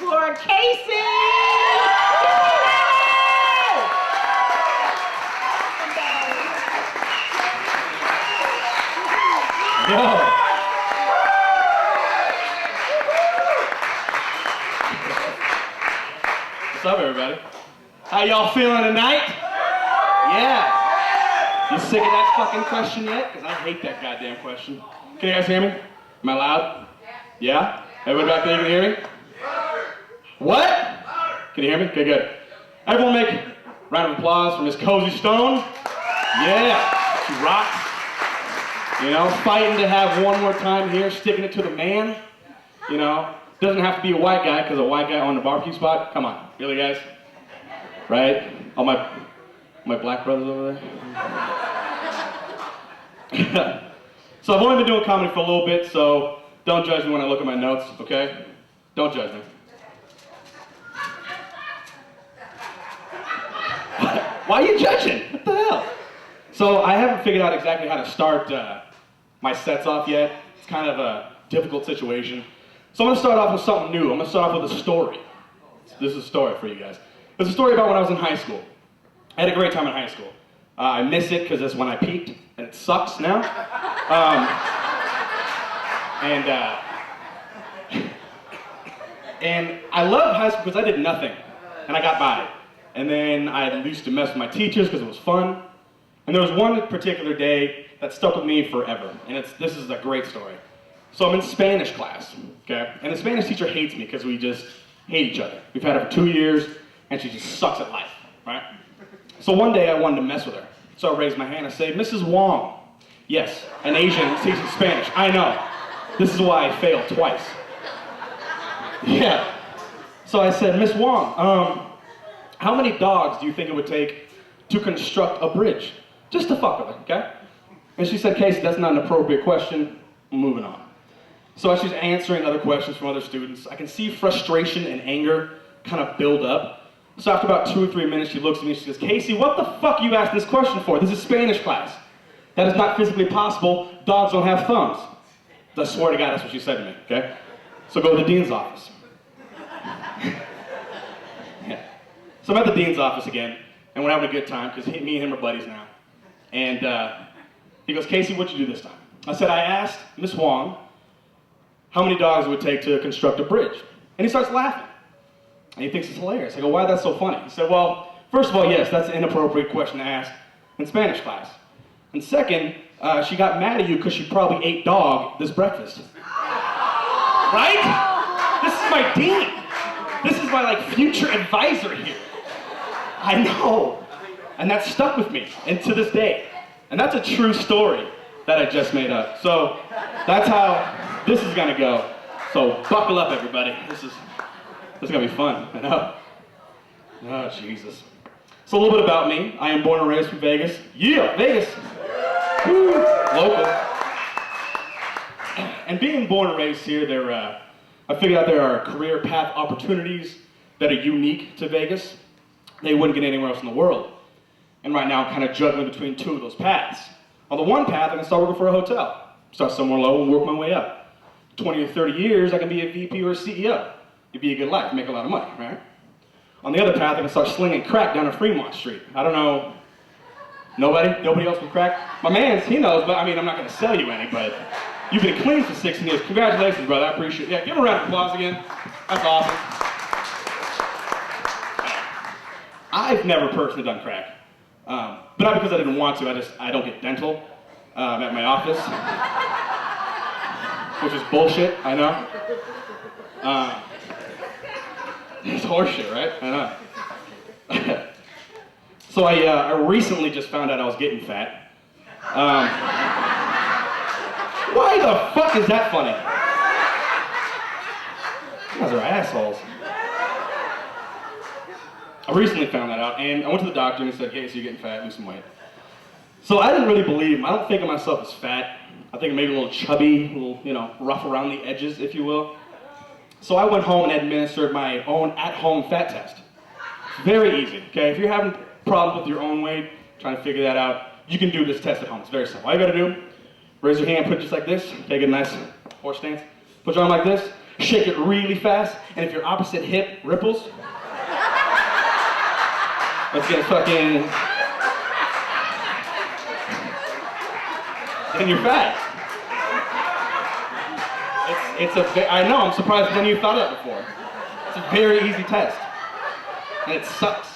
for Casey! Yo. What's up, everybody? How y'all feeling tonight? Yeah. You sick of that fucking question yet? Because I hate that goddamn question. Can you guys hear me? Am I loud? Yeah? Everybody back there, you can hear me? What? Can you hear me? Okay, good. Everyone make a round of applause for Miss Cozey Stone. Yeah, she rocks. You know, fighting to have one more time here, sticking it to the man. You know, doesn't have to be a white guy, because a white guy on the barbecue spot, come on, really guys? Right? All my black brothers over there. So I've only been doing comedy for a little bit, so don't judge me when I look at my notes, okay? Don't judge me. Why are you judging? What the hell? So I haven't figured out exactly how to start my sets off yet. It's kind of a difficult situation. So I'm going to start off with something new. I'm going to start off with a story. This is a story for you guys. It's a story about when I was in high school. I had a great time in high school. I miss it because that's when I peaked, and it sucks now. And I loved high school because I did nothing, and I got by. And then I used to mess with my teachers because it was fun. And there was one particular day that stuck with me forever, and this is a great story. So I'm in Spanish class, okay? And the Spanish teacher hates me because we just hate each other. We've had her for 2 years, and she just sucks at life, right? So one day I wanted to mess with her. So I raised my hand and say, Mrs. Wong. Yes, an Asian teaching Spanish. I know. This is why I failed twice. Yeah. So I said, Miss Wong, how many dogs do you think it would take to construct a bridge? Just to fuck with her, okay? And she said, Casey, that's not an appropriate question. I'm moving on. So as she's answering other questions from other students, I can see frustration and anger kind of build up. So after about 2 or 3 minutes, she looks at me and she says, Casey, what the fuck you asked this question for? This is Spanish class. That is not physically possible. Dogs don't have thumbs. I swear to God, that's what she said to me, okay? So go to the dean's office. Yeah. So I'm at the dean's office again, and we're having a good time, because me and him are buddies now. And he goes, Casey, what'd you do this time? I said, I asked Miss Wong how many dogs it would take to construct a bridge. And he starts laughing. And he thinks it's hilarious. I go, why that's so funny? He said, well, first of all, yes, that's an inappropriate question to ask in Spanish class. And second, she got mad at you because she probably ate dog this breakfast. Right? This is my dean. This is my, like, future advisor here. I know. And that stuck with me, and to this day. And that's a true story that I just made up. So that's how this is gonna go. So buckle up, everybody. This is gonna be fun, I know. Oh, Jesus. So a little bit about me. I am born and raised from Vegas. Yeah, Vegas. Woo. Local. And being born and raised here, I figured out there are career path opportunities that are unique to Vegas. They wouldn't get anywhere else in the world. And right now I'm kind of juggling between 2 of those paths. On the one path, I can start working for a hotel. Start somewhere low and work my way up. 20 or 30 years, I can be a VP or a CEO. It'd be a good life, make a lot of money, right? On the other path, I can start slinging crack down on Fremont Street. I don't know, nobody else with crack? My man's, he knows, but I mean, I'm not gonna sell you any, but you've been clean for 16 years. Congratulations, brother, I appreciate it. Yeah, give him a round of applause again. That's awesome. I've never personally done crack. But not because I didn't want to, I don't get dental at my office. Which is bullshit, I know. It's horseshit, right? I know. So I recently just found out I was getting fat. Why the fuck is that funny? You guys are assholes. I recently found that out, and I went to the doctor and he said, hey, so you're getting fat, lose some weight. So I didn't really believe him. I don't think of myself as fat. I think maybe a little chubby, a little, rough around the edges, if you will. So I went home and administered my own at-home fat test. Very easy, okay? If you're having problems with your own weight, trying to figure that out, you can do this test at home. It's very simple. All you gotta do, raise your hand, put it just like this, take a nice horse stance, put your arm like this, Shake it really fast, and if your opposite hip ripples, let's get fucking... Then you're fat. I know, I'm surprised none of you thought of that before. It's a very easy test. And it sucks.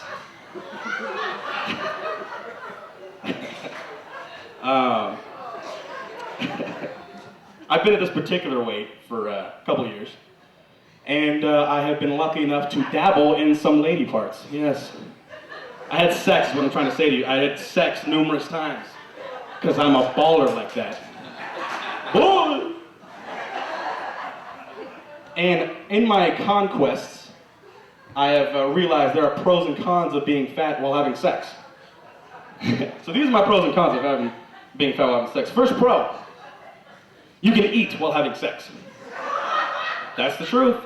I've been at this particular weight for a couple years. And I have been lucky enough to dabble in some lady parts, yes. I had sex, is what I'm trying to say to you. I had sex numerous times. Because I'm a baller like that. Boy! And in my conquests, I have realized there are pros and cons of being fat while having sex. So these are my pros and cons of being fat while having sex. First pro, you can eat while having sex. That's the truth.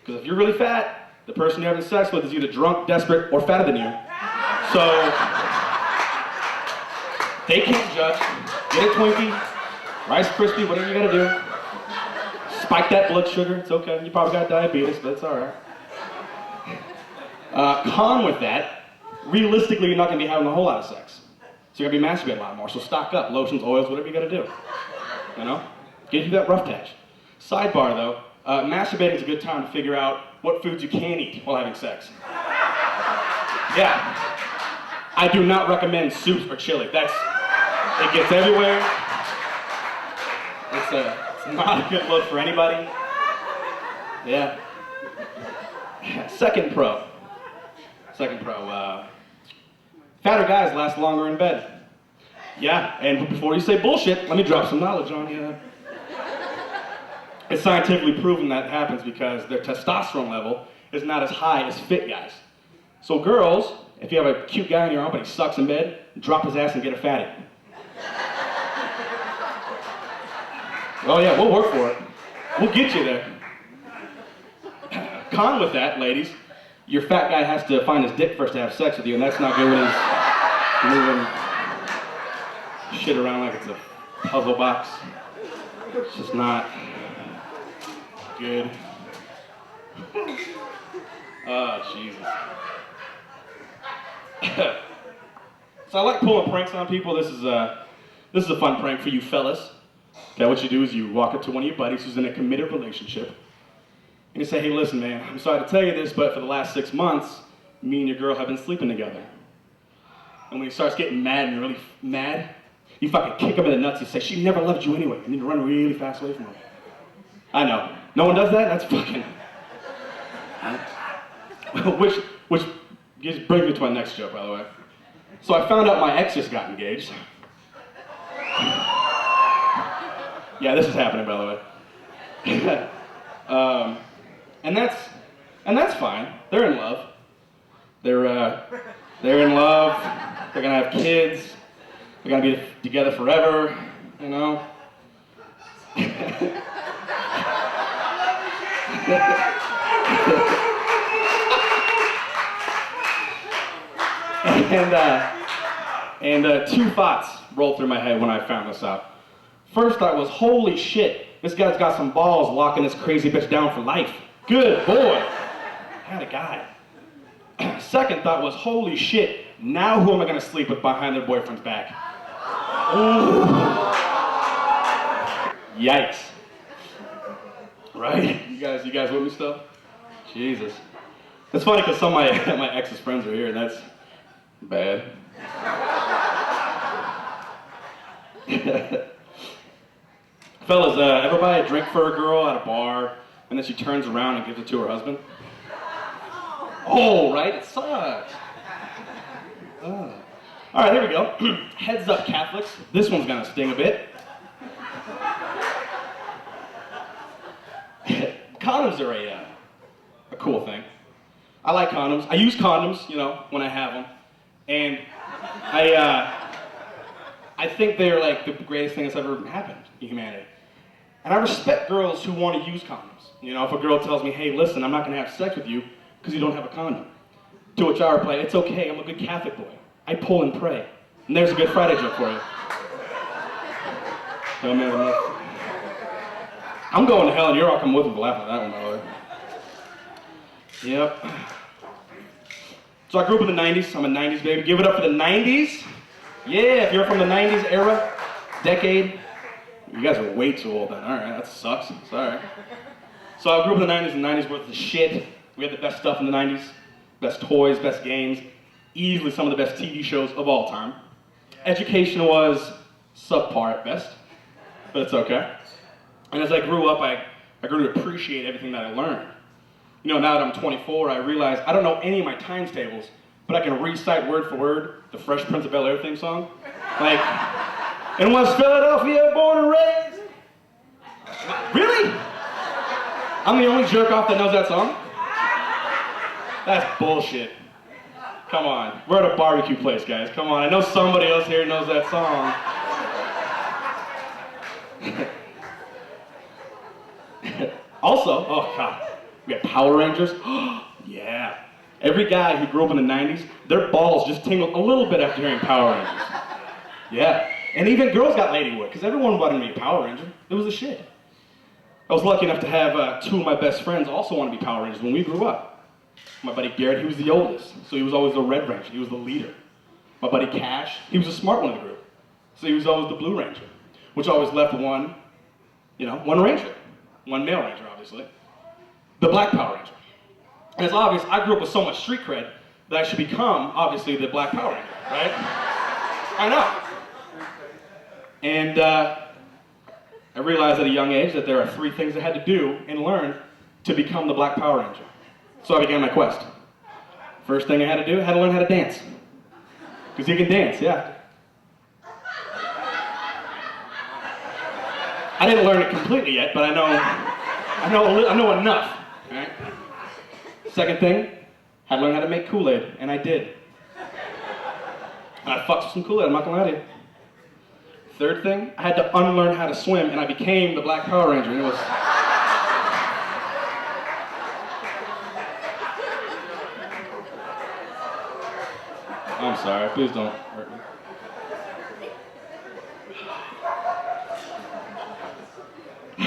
Because if you're really fat, the person you're having sex with is either drunk, desperate, or fatter than you. So, they can't judge. Get a Twinkie, Rice Krispie, whatever you gotta do. Spike that blood sugar, it's okay. You probably got diabetes, but it's alright. Con with that, realistically you're not gonna be having a whole lot of sex. So you're gonna be masturbating a lot more, so stock up, lotions, oils, whatever you gotta do. You know? Get you that rough patch. Sidebar though, masturbating is a good time to figure out what foods you can eat while having sex. Yeah. I do not recommend soups or chili. It gets everywhere. It's not a good look for anybody. Yeah. Second pro. Fatter guys last longer in bed. Yeah, and before you say bullshit, let me drop some knowledge on you. It's scientifically proven that happens because their testosterone level is not as high as fit guys. So girls, if you have a cute guy in your arm but he sucks in bed, drop his ass and get a fatty. Oh yeah, we'll work for it. We'll get you there. Con with that, ladies, your fat guy has to find his dick first to have sex with you, and that's not good when he's moving shit around like it's a puzzle box. It's just not good. Oh, Jesus. So I like pulling pranks on people. This is a fun prank for you fellas. Okay, what you do is you walk up to one of your buddies who's in a committed relationship, and you say, hey, listen, man, I'm sorry to tell you this, but for the last 6 months, me and your girl have been sleeping together. And when he starts getting mad and really mad, you fucking kick him in the nuts and say, she never loved you anyway. You need to run really fast away from her. I know. No one does that? That's fucking... Which brings me to my next joke, by the way. So I found out my ex just got engaged. Yeah, this is happening, by the way. And that's fine. They're in love. They're in love. They're gonna have kids. They're gonna be together forever. You know. And two thoughts rolled through my head when I found this out. First thought was, holy shit, this guy's got some balls locking this crazy bitch down for life. Good boy. Had a guy. Second thought was, holy shit, now who am I gonna sleep with behind their boyfriend's back? Ooh. Yikes. Right? You guys with me still? Jesus. It's funny because some of my ex's friends are here, and that's bad. Fellas, ever buy a drink for a girl at a bar, and then she turns around and gives it to her husband? Oh, right? It sucks. Oh. All right, here we go. Heads up, Catholics. This one's gonna sting a bit. Condoms are a cool thing. I like condoms. I use condoms, you know, when I have them. And I think they're like the greatest thing that's ever happened in humanity. And I respect girls who want to use condoms. You know, if a girl tells me, hey, listen, I'm not going to have sex with you because you don't have a condom. To which I reply, it's okay, I'm a good Catholic boy. I pull and pray. And there's a Good Friday joke for you. I'm going to hell and you're all coming with me for laughing at that one, by the way. Yep. So I grew up in the 90s. I'm a 90s baby. Give it up for the 90s. Yeah, if you're from the 90s era, decade. You guys are way too old then. All right, that sucks. Sorry. So I grew up in the 90s, and the 90s were the shit. We had the best stuff in the 90s. Best toys, best games. Easily some of the best TV shows of all time. Education was subpar at best, but it's okay. And as I grew up, I grew to appreciate everything that I learned. You know, now that I'm 24, I realize I don't know any of my times tables, but I can recite word for word the Fresh Prince of Bel-Air theme song. Like, in West Philadelphia, born and raised. Really? I'm the only jerk off that knows that song? That's bullshit. Come on. We're at a barbecue place, guys. Come on. I know somebody else here knows that song. Also, oh God, we have Power Rangers. Yeah. Every guy who grew up in the 90s, their balls just tingled a little bit after hearing Power Rangers. Yeah. And even girls got ladywood, because everyone wanted to be a Power Ranger. It was a shit. I was lucky enough to have two of my best friends also want to be Power Rangers when we grew up. My buddy Garrett, he was the oldest, so he was always the Red Ranger. He was the leader. My buddy Cash, he was the smart one of the group, so he was always the Blue Ranger, which always left one Ranger. One male Ranger, obviously. The Black Power Ranger. And it's obvious, I grew up with so much street cred that I should become, obviously, the Black Power Ranger, right? I know. And I realized at a young age that there are 3 things I had to do and learn to become the Black Power Ranger. So I began my quest. First thing I had to do, I had to learn how to dance. Because you can dance, yeah. I didn't learn it completely yet, but I know enough. Right? Second thing, I had to learn how to make Kool-Aid, and I did. And I fucked with some Kool-Aid, I'm not gonna lie to you. Third thing, I had to unlearn how to swim, and I became the Black Power Ranger, and it was... I'm sorry, please don't hurt me.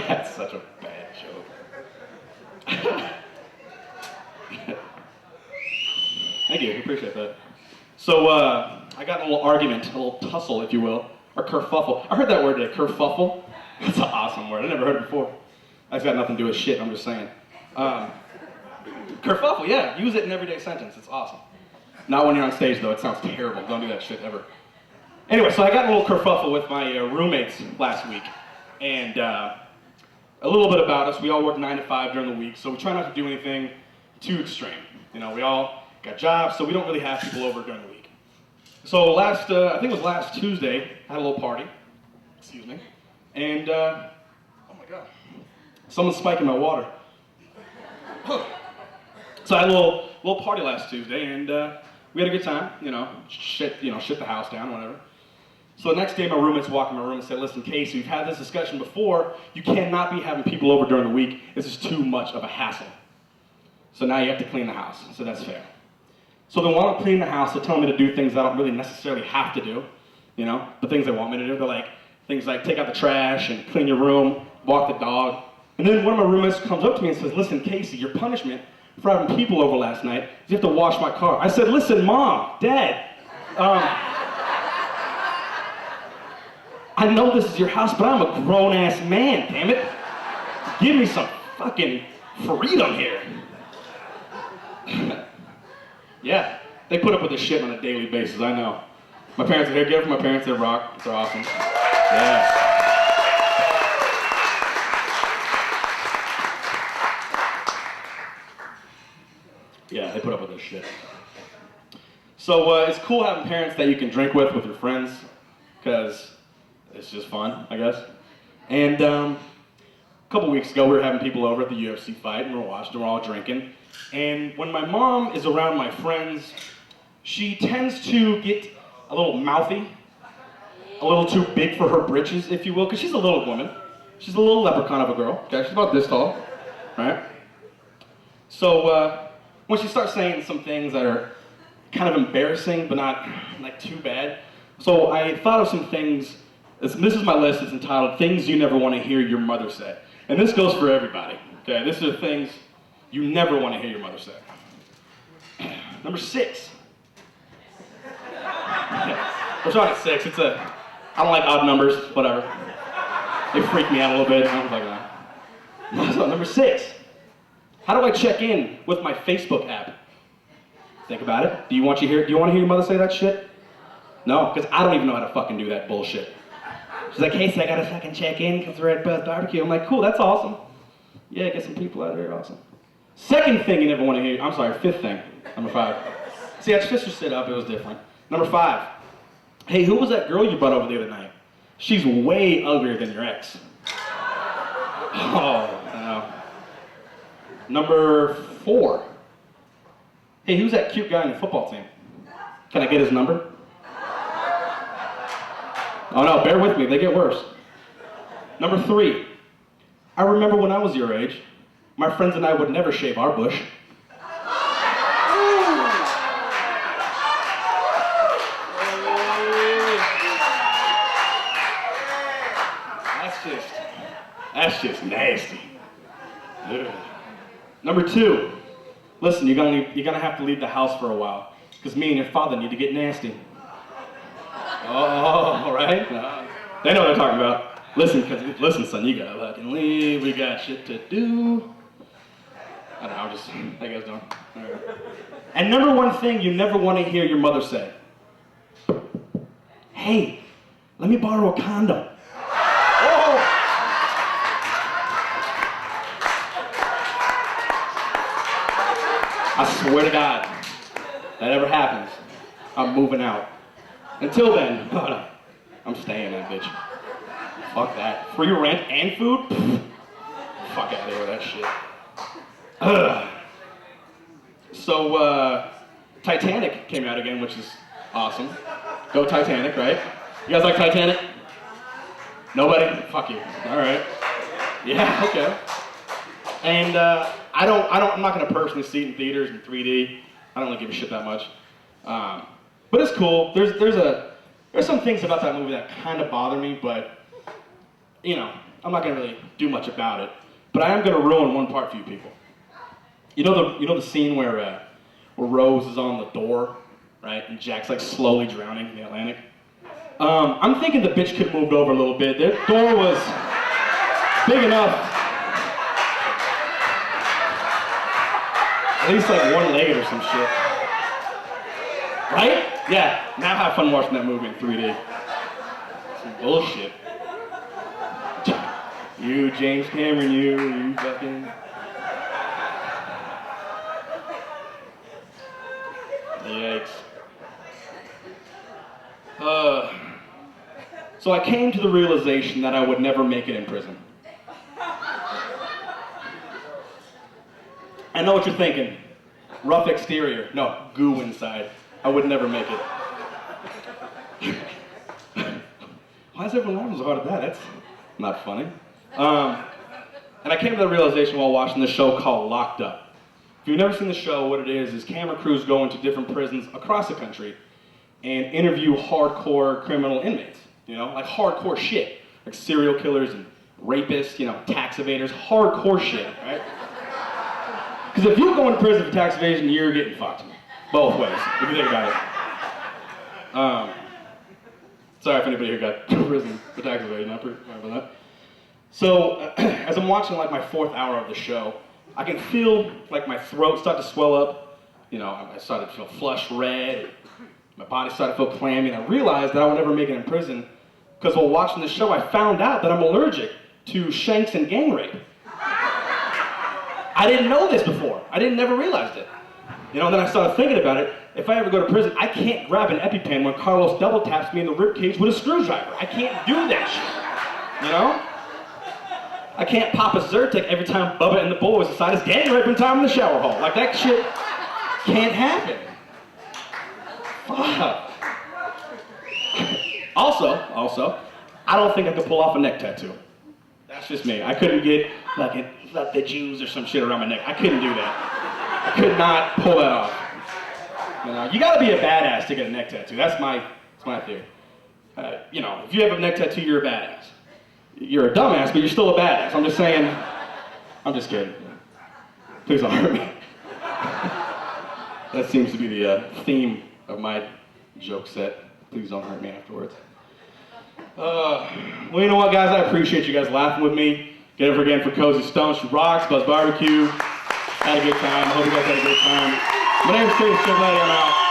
That's such a bad joke. Thank you, I appreciate that. So, I got in a little argument, a little tussle, if you will, or kerfuffle. I heard that word today, kerfuffle. That's an awesome word, I never heard it before. That's got nothing to do with shit, I'm just saying. Kerfuffle, yeah, use it in everyday sentence, it's awesome. Not when you're on stage, though. It sounds terrible. Don't do that shit ever. Anyway, so I got in a little kerfuffle with my roommates last week. And a little bit about us. We all work 9 to 5 during the week, so we try not to do anything too extreme. You know, we all got jobs, so we don't really have people over during the week. So I think it was last Tuesday, I had a little party. Excuse me. And, oh my God. Someone's spiking my water. So I had a little party last Tuesday, and we had a good time, shit the house down, whatever. So the next day, my roommates walked in my room and said, listen, Casey, we've had this discussion before. You cannot be having people over during the week. This is too much of a hassle. So now you have to clean the house. So that's fair. So then while I'm cleaning the house, they're telling me to do things I don't really necessarily have to do. The things they want me to do. They're like, things like take out the trash and clean your room, walk the dog. And then one of my roommates comes up to me and says, listen, Casey, your punishment for having people over last night is you have to wash my car. I said, listen, Mom, Dad, I know this is your house, but I'm a grown-ass man, damn it. Give me some fucking freedom here. Yeah, they put up with this shit on a daily basis, I know. My parents are here, give it for my parents, they rock, they're awesome. Yeah. Yeah, they put up with this shit. So it's cool having parents that you can drink with your friends, because it's just fun, I guess. And a couple weeks ago, we were having people over at the UFC fight, and we're watching, we're all drinking. And when my mom is around my friends, she tends to get a little mouthy, a little too big for her britches, if you will, because she's a little woman. She's a little leprechaun of a girl, okay? She's about this tall, right? So when she starts saying some things that are kind of embarrassing, but not like too bad. So I thought of some things, this is my list, it's entitled Things You Never Want to Hear Your Mother Say. And this goes for everybody, okay? These are things you never want to hear your mother say. Number 6. We're starting at 6. I don't like odd numbers, whatever. They freak me out a little bit. I don't like that. So, number 6. How do I check in with my Facebook app? Think about it. Do you want to hear your mother say that shit? No, because I don't even know how to fucking do that bullshit. She's like, hey, so I gotta fucking check in because we're at Buzz Barbecue. I'm like, cool, that's awesome. Yeah, get some people out here, awesome. Second thing you never want to hear, I'm sorry, 5th thing, number 5. See, I just stood up, it was different. Number 5. Hey, who was that girl you brought over the other night? She's way uglier than your ex. Oh, no. Number 4. Hey, who's that cute guy on your football team? Can I get his number? Oh no, bear with me, they get worse. Number 3. I remember when I was your age, my friends and I would never shave our bush. That's just nasty. Ugh. Number 2. Listen, you're gonna have to leave the house for a while, because me and your father need to get nasty. Oh, right? They know what they're talking about. Listen, son, you gotta fucking leave. We got shit to do. I don't know, how you guys doing? Right. And number 1 thing you never want to hear your mother say. Hey, let me borrow a condom. Oh! I swear to God, that ever happens, I'm moving out. Until then, I'm staying that bitch. Fuck that. Free rent and food? Fuck out of here with that shit. So, Titanic came out again, which is awesome. Go Titanic, right? You guys like Titanic? Nobody? Fuck you. All right. Yeah, okay. And I'm not gonna personally see it in theaters in 3D. I don't really give a shit that much. But it's cool. There's some things about that movie that kind of bother me, but you know, I'm not gonna really do much about it. But I am gonna ruin one part for you people. You know the scene where Rose is on the door, right, and Jack's like slowly drowning in the Atlantic. I'm thinking the bitch could have moved over a little bit. The door was big enough. At least like one-legged or some shit. Right? Yeah, now have fun watching that movie in 3D. Some bullshit. You, James Cameron, you fucking... Yikes. So I came to the realization that I would never make it in prison. I know what you're thinking. Rough exterior. No, goo inside. I would never make it. Why is everyone laughing so hard at that? That's not funny. And I came to the realization while watching this show called Locked Up. If you've never seen the show, what it is camera crews go into different prisons across the country and interview hardcore criminal inmates. You know, like hardcore shit. Like serial killers and rapists, you know, tax evaders, hardcore shit, right? Because if you go into prison for tax evasion, you're getting fucked. Both ways, if you think about it. Sorry if anybody here got to prison for tax evasion, I'm sorry about that. So, as I'm watching like my 4th hour of the show, I can feel like my throat start to swell up. You know, I started to feel flushed red. My body started to feel clammy, and I realized that I would never make it in prison because while watching the show, I found out that I'm allergic to shanks and gang rape. I didn't know this before. I never realized it. You know, and then I started thinking about it. If I ever go to prison, I can't grab an EpiPen when Carlos double taps me in the ribcage with a screwdriver. I can't do that shit. You know? I can't pop a Zyrtec every time Bubba and the boys decide it's gang raping time in the shower hall. Like, that shit can't happen. Fuck. Also, I don't think I could pull off a neck tattoo. That's just me. I couldn't get like the Jews or some shit around my neck. I couldn't do that. I could not pull that off. You know, you gotta be a badass to get a neck tattoo. That's my theory. You know, if you have a neck tattoo, you're a badass. you're a dumbass, but you're still a badass. I'm just saying, I'm just kidding. Please don't hurt me. That seems to be the theme of my joke set. Please don't hurt me afterwards. Well, you know what, guys? I appreciate you guys laughing with me. Get over again for Cozey Stone. She rocks. Buzz Barbecue. Had a good time. I hope you guys had a good time. My name is Chippoletti. I'm out.